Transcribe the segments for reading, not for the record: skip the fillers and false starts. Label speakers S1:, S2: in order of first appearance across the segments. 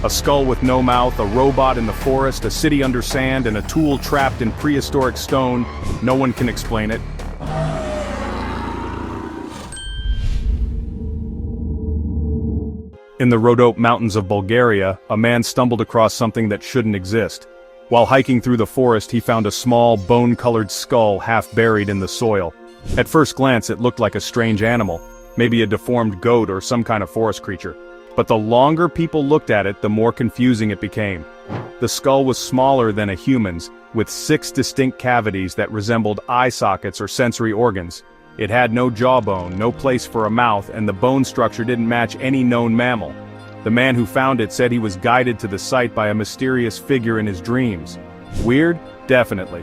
S1: A skull with no mouth, a robot in the forest, a city under sand, and a tool trapped in prehistoric stone. No one can explain it. In the Rhodope Mountains of Bulgaria, a man stumbled across something that shouldn't exist. While hiking through the forest, he found a small, bone-colored skull half buried in the soil. At first glance, it looked like a strange animal, maybe a deformed goat or some kind of forest creature. But the longer people looked at it, the more confusing it became. The skull was smaller than a human's, with 6 distinct cavities that resembled eye sockets or sensory organs. It had no jawbone, no place for a mouth, and the bone structure didn't match any known mammal. The man who found it said he was guided to the site by a mysterious figure in his dreams. Weird? Definitely.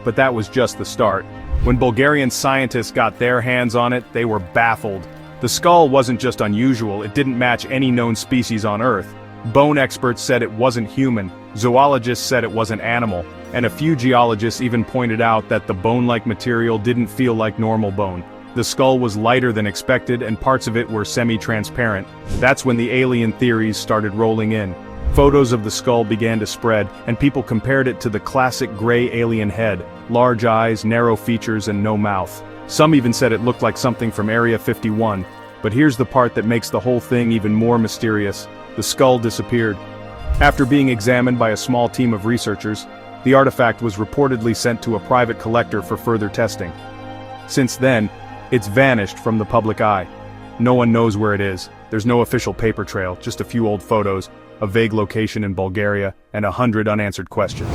S1: But that was just the start. When Bulgarian scientists got their hands on it, they were baffled. The skull wasn't just unusual, it didn't match any known species on Earth. Bone experts said it wasn't human, zoologists said it wasn't animal, and a few geologists even pointed out that the bone-like material didn't feel like normal bone. The skull was lighter than expected and parts of it were semi-transparent. That's when the alien theories started rolling in. Photos of the skull began to spread, and people compared it to the classic gray alien head, large eyes, narrow features, and no mouth. Some even said it looked like something from Area 51, but here's the part that makes the whole thing even more mysterious. The skull disappeared. After being examined by a small team of researchers, the artifact was reportedly sent to a private collector for further testing. Since then, it's vanished from the public eye. No one knows where it is. There's no official paper trail, just a few old photos, a vague location in Bulgaria, and 100 unanswered questions.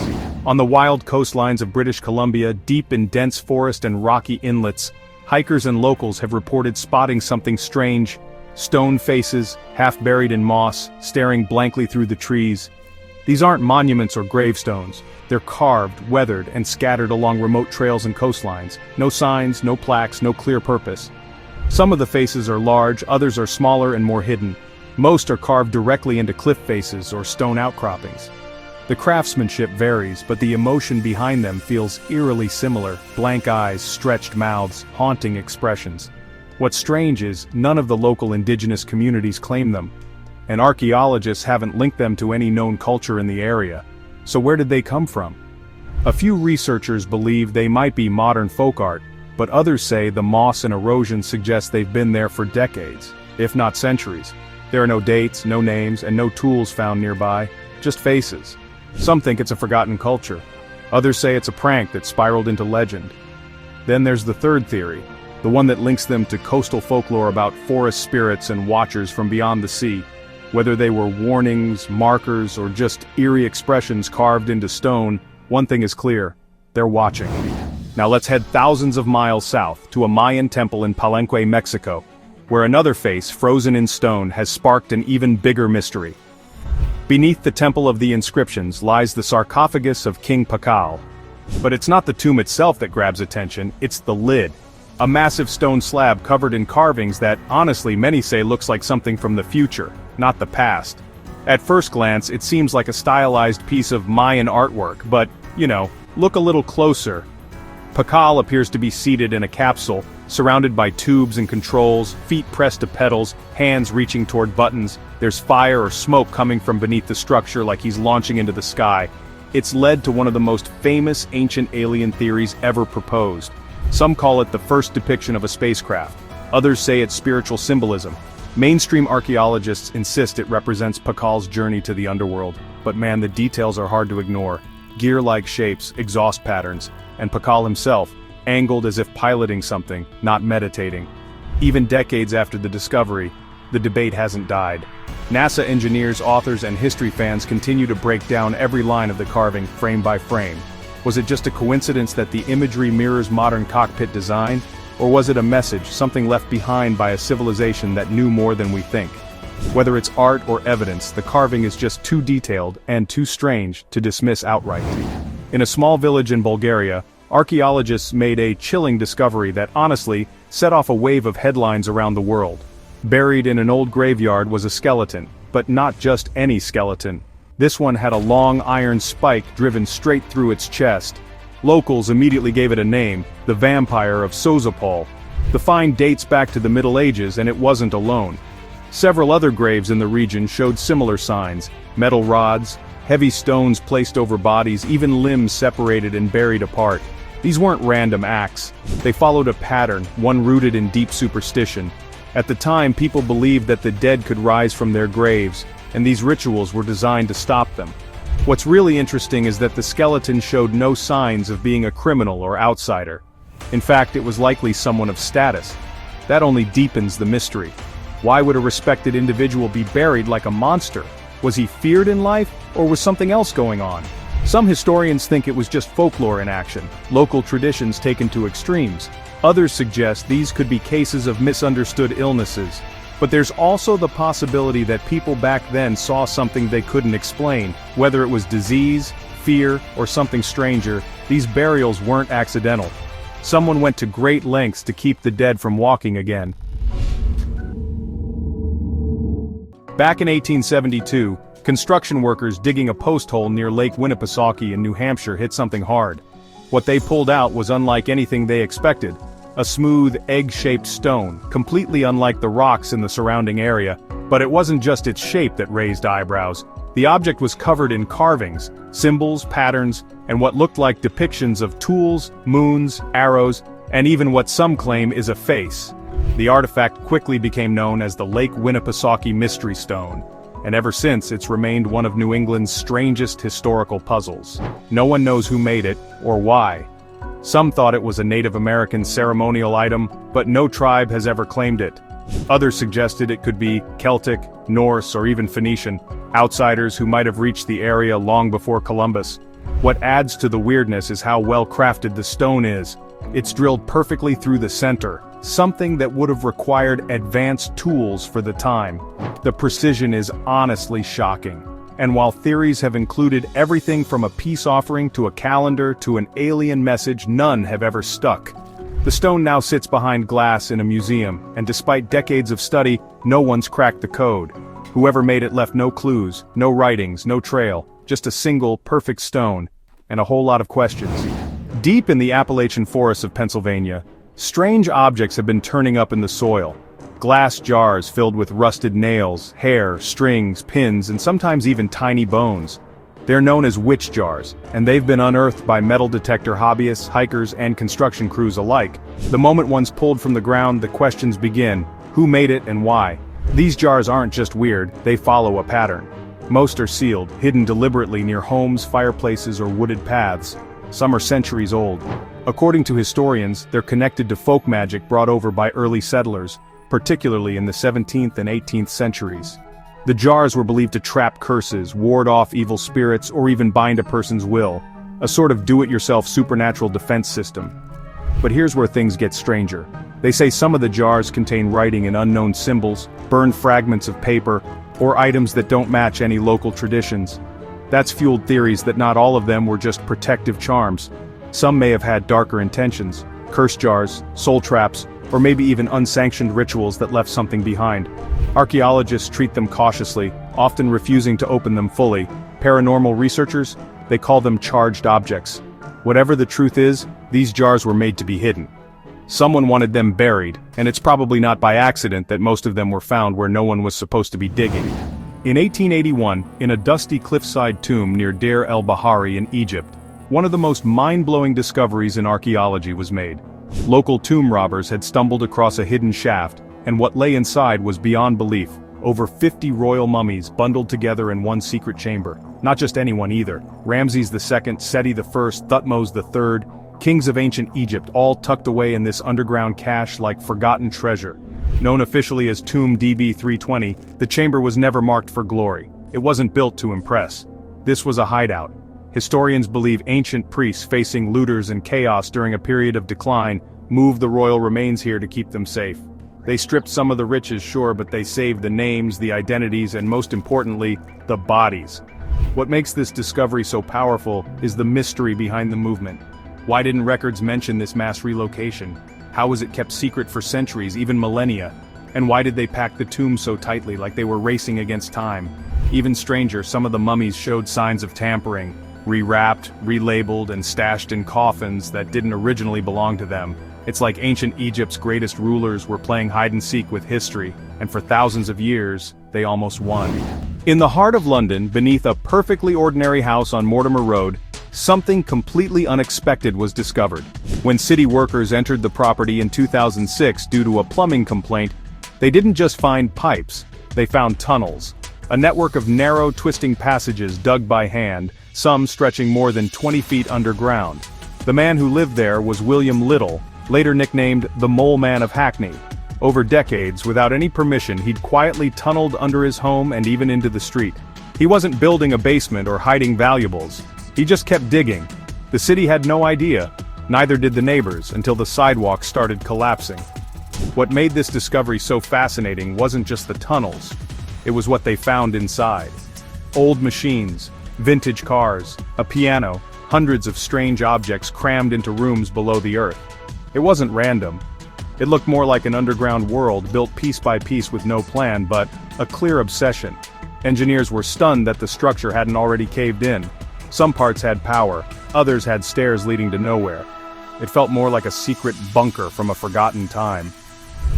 S1: On the wild coastlines of British Columbia, deep in dense forest and rocky inlets, hikers and locals have reported spotting something strange. Stone faces, half buried in moss, staring blankly through the trees. These aren't monuments or gravestones. They're carved, weathered, and scattered along remote trails and coastlines. No signs, no plaques, no clear purpose. Some of the faces are large, others are smaller and more hidden. Most are carved directly into cliff faces or stone outcroppings. The craftsmanship varies, but the emotion behind them feels eerily similar: blank eyes, stretched mouths, haunting expressions. What's strange is, none of the local indigenous communities claim them, and archaeologists haven't linked them to any known culture in the area. So where did they come from? A few researchers believe they might be modern folk art, but others say the moss and erosion suggest they've been there for decades, if not centuries. There are no dates, no names, and no tools found nearby, just faces. Some think it's a forgotten culture. Others say it's a prank that spiraled into legend. Then there's the third theory, the one that links them to coastal folklore about forest spirits and watchers from beyond the sea. Whether they were warnings, markers, or just eerie expressions carved into stone, one thing is clear: they're watching. Now let's head thousands of miles south to a Mayan temple in Palenque, Mexico, where another face, frozen in stone, has sparked an even bigger mystery. Beneath the Temple of the Inscriptions lies the sarcophagus of King Pakal. But it's not the tomb itself that grabs attention, it's the lid. A massive stone slab covered in carvings that, honestly, many say looks like something from the future, not the past. At first glance, it seems like a stylized piece of Mayan artwork, but, look a little closer. Pakal appears to be seated in a capsule, surrounded by tubes and controls, feet pressed to pedals, hands reaching toward buttons. There's fire or smoke coming from beneath the structure like he's launching into the sky. It's led to one of the most famous ancient alien theories ever proposed. Some call it the first depiction of a spacecraft. Others say it's spiritual symbolism. Mainstream archaeologists insist it represents Pakal's journey to the underworld. But man, the details are hard to ignore. Gear-like shapes, exhaust patterns, and Pakal himself, angled as if piloting something, not meditating. Even decades after the discovery, the debate hasn't died. NASA engineers, authors, and history fans continue to break down every line of the carving, frame by frame. Was it just a coincidence that the imagery mirrors modern cockpit design? Or was it a message, something left behind by a civilization that knew more than we think? Whether it's art or evidence, the carving is just too detailed and too strange to dismiss outright. In a small village in Bulgaria, archaeologists made a chilling discovery that honestly set off a wave of headlines around the world. Buried in an old graveyard was a skeleton, but not just any skeleton. This one had a long iron spike driven straight through its chest. Locals immediately gave it a name, the Vampire of Sozopol. The find dates back to the Middle Ages, and it wasn't alone. Several other graves in the region showed similar signs: metal rods, heavy stones placed over bodies, even limbs separated and buried apart. These weren't random acts. They followed a pattern, one rooted in deep superstition. At the time, people believed that the dead could rise from their graves, and these rituals were designed to stop them. What's really interesting is that the skeleton showed no signs of being a criminal or outsider. In fact, it was likely someone of status. That only deepens the mystery. Why would a respected individual be buried like a monster? Was he feared in life, or was something else going on? Some historians think it was just folklore in action, local traditions taken to extremes. Others suggest these could be cases of misunderstood illnesses. But there's also the possibility that people back then saw something they couldn't explain. Whether it was disease, fear, or something stranger, these burials weren't accidental. Someone went to great lengths to keep the dead from walking again. Back in 1872, construction workers digging a post hole near Lake Winnipesaukee in New Hampshire hit something hard. What they pulled out was unlike anything they expected: a smooth, egg-shaped stone, completely unlike the rocks in the surrounding area. But it wasn't just its shape that raised eyebrows. The object was covered in carvings, symbols, patterns, and what looked like depictions of tools, moons, arrows, and even what some claim is a face. The artifact quickly became known as the Lake Winnipesaukee Mystery Stone, and ever since it's remained one of New England's strangest historical puzzles. No one knows who made it, or why. Some thought it was a Native American ceremonial item, but no tribe has ever claimed it. Others suggested it could be Celtic, Norse, or even Phoenician, outsiders who might have reached the area long before Columbus. What adds to the weirdness is how well crafted the stone is. It's drilled perfectly through the center, something that would have required advanced tools for the time. The precision is honestly shocking. And while theories have included everything from a peace offering to a calendar to an alien message, none have ever stuck. The stone now sits behind glass in a museum, and despite decades of study, no one's cracked the code. Whoever made it left no clues, no writings, no trail, just a single, perfect stone, and a whole lot of questions. Deep in the Appalachian forests of Pennsylvania, strange objects have been turning up in the soil. Glass jars filled with rusted nails, hair, strings, pins, and sometimes even tiny bones. They're known as witch jars, and they've been unearthed by metal detector hobbyists, hikers, and construction crews alike. The moment one's pulled from the ground, the questions begin: who made it and why? These jars aren't just weird, they follow a pattern. Most are sealed, hidden deliberately near homes, fireplaces, or wooded paths. Some are centuries old. According to historians, they're connected to folk magic brought over by early settlers, particularly in the 17th and 18th centuries. The jars were believed to trap curses, ward off evil spirits, or even bind a person's will, a sort of do-it-yourself supernatural defense system. But here's where things get stranger. They say some of the jars contain writing in unknown symbols, burned fragments of paper, or items that don't match any local traditions. That's fueled theories that not all of them were just protective charms. Some may have had darker intentions: curse jars, soul traps, or maybe even unsanctioned rituals that left something behind. Archaeologists treat them cautiously, often refusing to open them fully. Paranormal researchers, they call them charged objects. Whatever the truth is, these jars were made to be hidden. Someone wanted them buried, and it's probably not by accident that most of them were found where no one was supposed to be digging. In 1881, in a dusty cliffside tomb near Deir el-Bahari in Egypt, one of the most mind-blowing discoveries in archaeology was made. Local tomb robbers had stumbled across a hidden shaft, and what lay inside was beyond belief: over 50 royal mummies bundled together in one secret chamber. Not just anyone either. Ramses II, Seti I, Thutmose III, kings of ancient Egypt, all tucked away in this underground cache like forgotten treasure. Known officially as Tomb DB 320, the chamber was never marked for glory. It wasn't built to impress. This was a hideout. Historians believe ancient priests facing looters and chaos during a period of decline moved the royal remains here to keep them safe. They stripped some of the riches, sure, but they saved the names, the identities, and most importantly, the bodies. What makes this discovery so powerful is the mystery behind the movement. Why didn't records mention this mass relocation? How was it kept secret for centuries, even millennia? And why did they pack the tomb so tightly, like they were racing against time? Even stranger, some of the mummies showed signs of tampering, rewrapped, relabeled, and stashed in coffins that didn't originally belong to them. It's like ancient Egypt's greatest rulers were playing hide-and-seek with history, and for thousands of years, they almost won. In the heart of London, beneath a perfectly ordinary house on Mortimer Road, something completely unexpected was discovered. When city workers entered the property in 2006 due to a plumbing complaint, they didn't just find pipes, they found tunnels. A network of narrow, twisting passages dug by hand, some stretching more than 20 feet underground. The man who lived there was William Little, later nicknamed the Mole Man of Hackney. Over decades, without any permission, he'd quietly tunneled under his home and even into the street. He wasn't building a basement or hiding valuables. He just kept digging. The city had no idea, neither did the neighbors, until the sidewalk started collapsing. What made this discovery so fascinating wasn't just the tunnels, it was what they found inside. Old machines, vintage cars, a piano, hundreds of strange objects crammed into rooms below the earth. It wasn't random. It looked more like an underground world built piece by piece with no plan, but a clear obsession. Engineers were stunned that the structure hadn't already caved in. Some parts had power, others had stairs leading to nowhere. It felt more like a secret bunker from a forgotten time.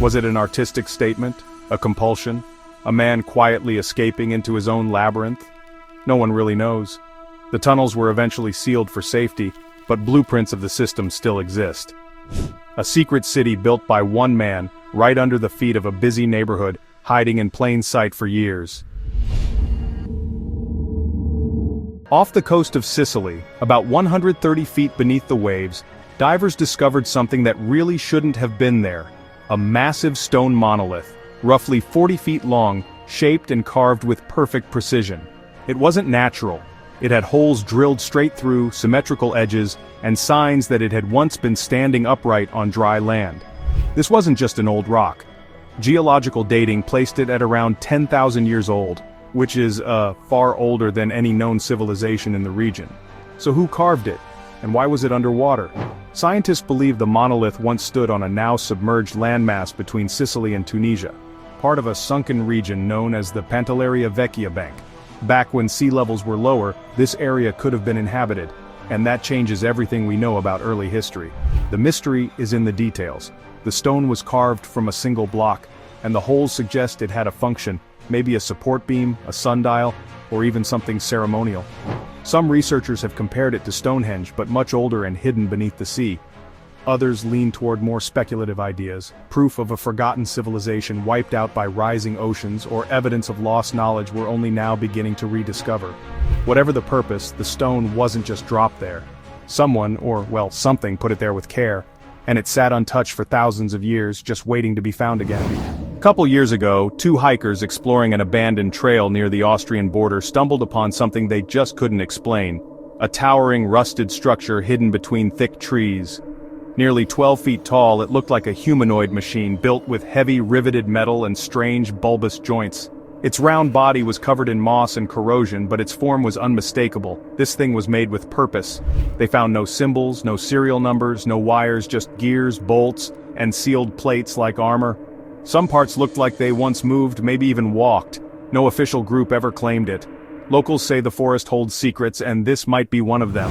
S1: Was it an artistic statement? A compulsion? A man quietly escaping into his own labyrinth? No one really knows. The tunnels were eventually sealed for safety, but blueprints of the system still exist. A secret city built by one man, right under the feet of a busy neighborhood, hiding in plain sight for years. Off the coast of Sicily, about 130 feet beneath the waves, divers discovered something that really shouldn't have been there. A massive stone monolith, roughly 40 feet long, shaped and carved with perfect precision. It wasn't natural. It had holes drilled straight through, symmetrical edges, and signs that it had once been standing upright on dry land. This wasn't just an old rock. Geological dating placed it at around 10,000 years old, which is far older than any known civilization in the region. So who carved it? And why was it underwater? Scientists believe the monolith once stood on a now submerged landmass between Sicily and Tunisia, part of a sunken region known as the Pantelleria Vecchia Bank. Back when sea levels were lower, this area could have been inhabited, and that changes everything we know about early history. The mystery is in the details. The stone was carved from a single block, and the holes suggest it had a function, maybe a support beam, a sundial, or even something ceremonial. Some researchers have compared it to Stonehenge, but much older and hidden beneath the sea. Others lean toward more speculative ideas, proof of a forgotten civilization wiped out by rising oceans, or evidence of lost knowledge we're only now beginning to rediscover. Whatever the purpose, the stone wasn't just dropped there. Someone, or well, something put it there with care, and it sat untouched for thousands of years, just waiting to be found again. A couple years ago, two hikers exploring an abandoned trail near the Austrian border stumbled upon something they just couldn't explain. A towering, rusted structure hidden between thick trees. Nearly 12 feet tall, it looked like a humanoid machine built with heavy riveted metal and strange bulbous joints. Its round body was covered in moss and corrosion, but its form was unmistakable. This thing was made with purpose. They found no symbols, no serial numbers, no wires, just gears, bolts, and sealed plates like armor. Some parts looked like they once moved, maybe even walked. No official group ever claimed it. Locals say the forest holds secrets, and this might be one of them.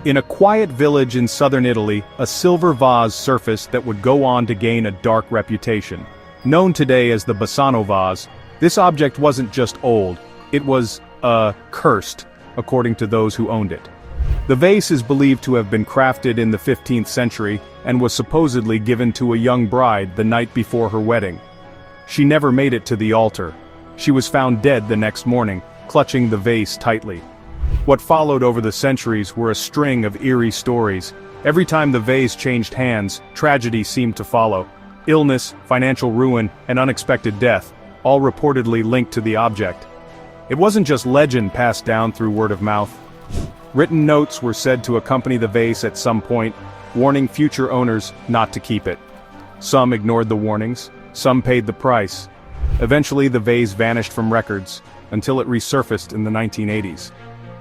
S1: In a quiet village in southern Italy, a silver vase surfaced that would go on to gain a dark reputation. Known today as the Bassano vase, this object wasn't just old, it was, cursed, according to those who owned it. The vase is believed to have been crafted in the 15th century and was supposedly given to a young bride the night before her wedding. She never made it to the altar. She was found dead the next morning, clutching the vase tightly. What followed over the centuries were a string of eerie stories. Every time the vase changed hands, tragedy seemed to follow. Illness, financial ruin, and unexpected death, all reportedly linked to the object. It wasn't just legend passed down through word of mouth. Written notes were said to accompany the vase at some point, warning future owners not to keep it. Some ignored the warnings, some paid the price. Eventually the vase vanished from records, until it resurfaced in the 1980s.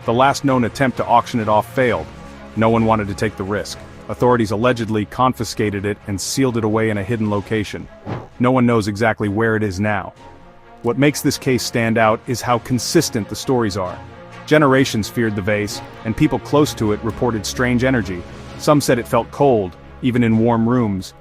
S1: The last known attempt to auction it off failed. No one wanted to take the risk. Authorities allegedly confiscated it and sealed it away in a hidden location. No one knows exactly where it is now. What makes this case stand out is how consistent the stories are. Generations feared the vase, and people close to it reported strange energy. Some said it felt cold, even in warm rooms.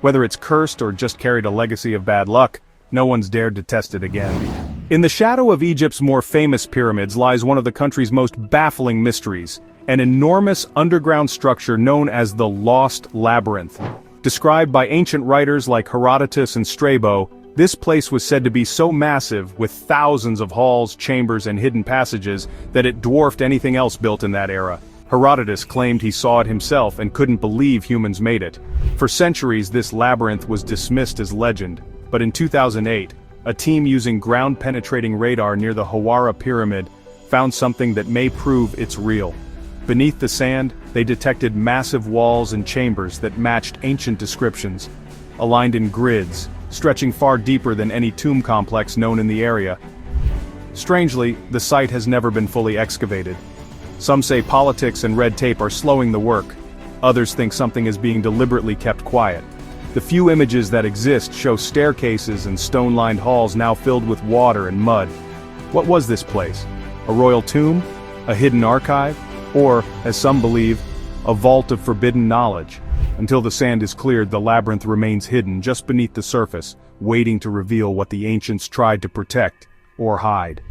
S1: Whether it's cursed or just carried a legacy of bad luck, no one's dared to test it again. In the shadow of Egypt's more famous pyramids lies one of the country's most baffling mysteries, an enormous underground structure known as the Lost Labyrinth. Described by ancient writers like Herodotus and Strabo, this place was said to be so massive, with thousands of halls, chambers, and hidden passages, that it dwarfed anything else built in that era. Herodotus claimed he saw it himself and couldn't believe humans made it. For centuries, this labyrinth was dismissed as legend, but in 2008, a team using ground-penetrating radar near the Hawara Pyramid found something that may prove it's real. Beneath the sand, they detected massive walls and chambers that matched ancient descriptions, aligned in grids, stretching far deeper than any tomb complex known in the area. Strangely, the site has never been fully excavated. Some say politics and red tape are slowing the work. Others think something is being deliberately kept quiet. The few images that exist show staircases and stone-lined halls now filled with water and mud. What was this place? A royal tomb? A hidden archive? Or, as some believe, a vault of forbidden knowledge? Until the sand is cleared, the labyrinth remains hidden just beneath the surface, waiting to reveal what the ancients tried to protect or hide.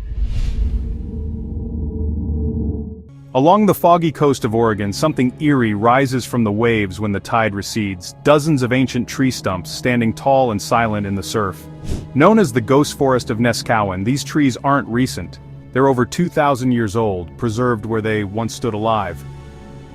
S1: Along the foggy coast of Oregon, something eerie rises from the waves when the tide recedes, dozens of ancient tree stumps standing tall and silent in the surf. Known as the Ghost Forest of Neskawen, these trees aren't recent. They're over 2,000 years old, preserved where they once stood alive.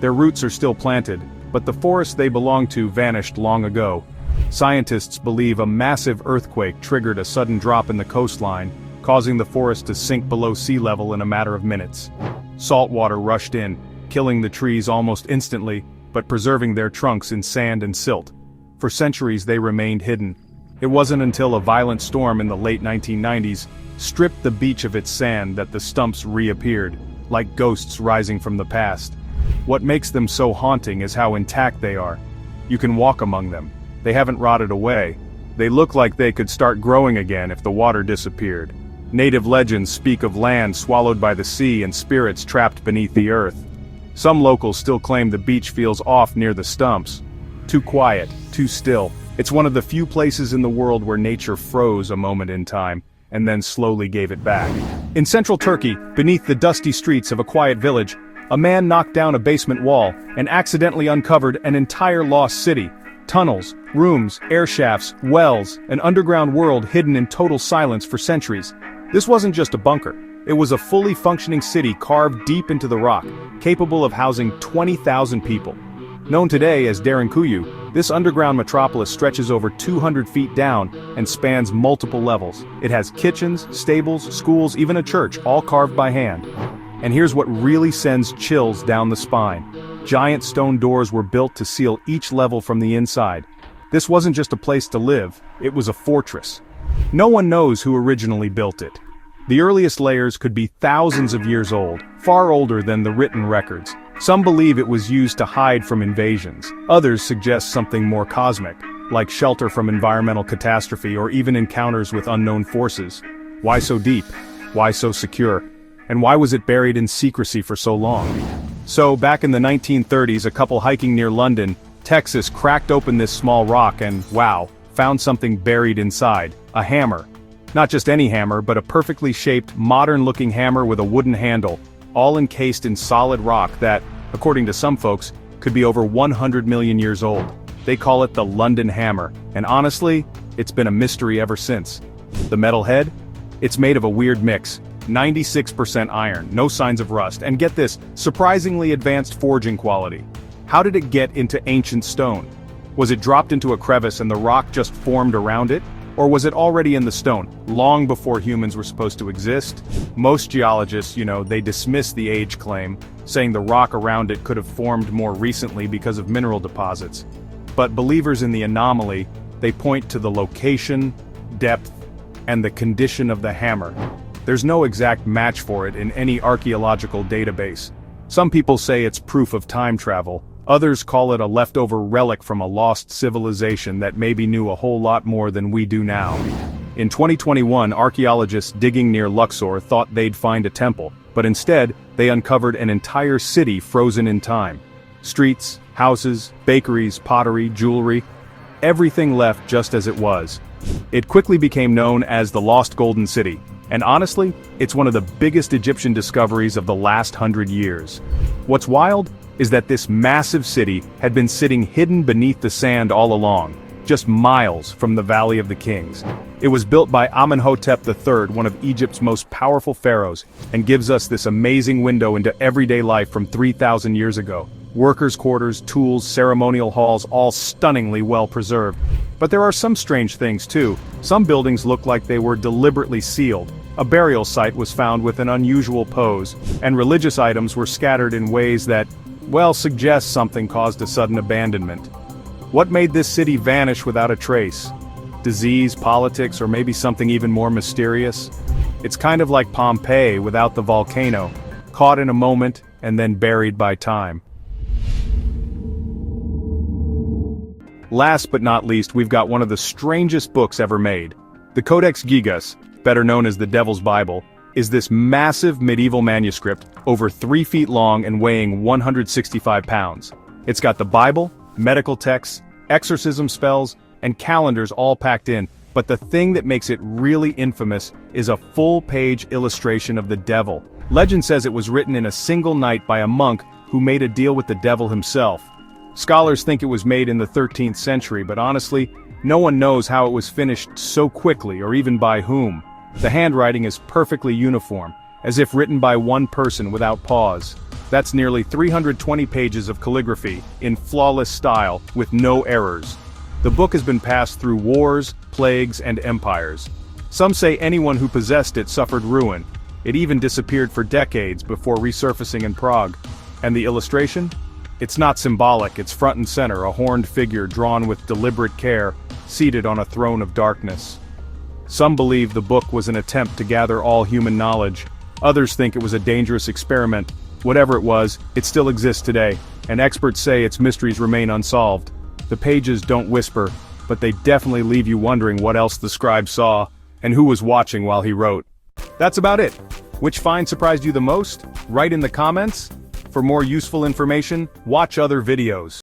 S1: Their roots are still planted, but the forest they belong to vanished long ago. Scientists believe a massive earthquake triggered a sudden drop in the coastline, causing the forest to sink below sea level in a matter of minutes. Salt water rushed in, killing the trees almost instantly, but preserving their trunks in sand and silt. For centuries they remained hidden. It wasn't until a violent storm in the late 1990s stripped the beach of its sand that the stumps reappeared, like ghosts rising from the past. What makes them so haunting is how intact they are. You can walk among them. They haven't rotted away. They look like they could start growing again if the water disappeared. Native legends speak of land swallowed by the sea and spirits trapped beneath the earth. Some locals still claim the beach feels off near the stumps. Too quiet, too still. It's one of the few places in the world where nature froze a moment in time, and then slowly gave it back. In central Turkey, beneath the dusty streets of a quiet village, a man knocked down a basement wall and accidentally uncovered an entire lost city. Tunnels, rooms, air shafts, wells, an underground world hidden in total silence for centuries. This wasn't just a bunker. It was a fully functioning city carved deep into the rock, capable of housing 20,000 people. Known today as Derinkuyu, this underground metropolis stretches over 200 feet down and spans multiple levels. It has kitchens, stables, schools, even a church, all carved by hand. And here's what really sends chills down the spine. Giant stone doors were built to seal each level from the inside. This wasn't just a place to live, it was a fortress. No one knows who originally built it. The earliest layers could be thousands of years old, far older than the written records. Some believe it was used to hide from invasions. Others suggest something more cosmic, like shelter from environmental catastrophe or even encounters with unknown forces. Why so deep? Why so secure? And why was it buried in secrecy for so long? So, back in the 1930s, a couple hiking near London, Texas, cracked open this small rock and, wow, found something buried inside. A hammer. Not just any hammer, but a perfectly shaped, modern-looking hammer with a wooden handle, all encased in solid rock that, according to some folks, could be over 100 million years old. They call it the London Hammer, and honestly, it's been a mystery ever since. The metal head? It's made of a weird mix. 96% iron, no signs of rust, and get this, surprisingly advanced forging quality. How did it get into ancient stone? Was it dropped into a crevice and the rock just formed around it? Or was it already in the stone, long before humans were supposed to exist? Most geologists, they dismiss the age claim, saying the rock around it could have formed more recently because of mineral deposits. But believers in the anomaly, they point to the location, depth, and the condition of the hammer. There's no exact match for it in any archaeological database. Some people say it's proof of time travel. Others call it a leftover relic from a lost civilization that maybe knew a whole lot more than we do now. In 2021, archaeologists digging near Luxor thought they'd find a temple, but instead, they uncovered an entire city frozen in time. Streets, houses, bakeries, pottery, jewelry, everything left just as it was. It quickly became known as the Lost Golden City, and honestly, it's one of the biggest Egyptian discoveries of the last 100 years. What's wild is that this massive city had been sitting hidden beneath the sand all along, just miles from the Valley of the Kings. It was built by Amenhotep III, one of Egypt's most powerful pharaohs, and gives us this amazing window into everyday life from 3,000 years ago. Workers' quarters, tools, ceremonial halls, all stunningly well preserved. But there are some strange things too. Some buildings look like they were deliberately sealed. A burial site was found with an unusual pose, and religious items were scattered in ways that, well, suggest something caused a sudden abandonment. What made this city vanish without a trace? Disease, politics, or maybe something even more mysterious? It's kind of like Pompeii without the volcano, caught in a moment and then buried by time. Last but not least, we've got one of the strangest books ever made. The Codex Gigas, better known as the Devil's Bible, is this massive medieval manuscript, over 3 feet long and weighing 165 pounds. It's got the Bible, medical texts, exorcism spells, and calendars all packed in, but the thing that makes it really infamous is a full-page illustration of the devil. Legend says it was written in a single night by a monk who made a deal with the devil himself. Scholars think it was made in the 13th century, but honestly, no one knows how it was finished so quickly or even by whom. The handwriting is perfectly uniform, as if written by one person without pause. That's nearly 320 pages of calligraphy, in flawless style, with no errors. The book has been passed through wars, plagues, and empires. Some say anyone who possessed it suffered ruin. It even disappeared for decades before resurfacing in Prague. And the illustration? It's not symbolic, it's front and center, a horned figure drawn with deliberate care, seated on a throne of darkness. Some believe the book was an attempt to gather all human knowledge. Others think it was a dangerous experiment. Whatever it was, it still exists today, and experts say its mysteries remain unsolved. The pages don't whisper, but they definitely leave you wondering what else the scribe saw, and who was watching while he wrote. That's about it. Which find surprised you the most? Write in the comments. For more useful information, watch other videos.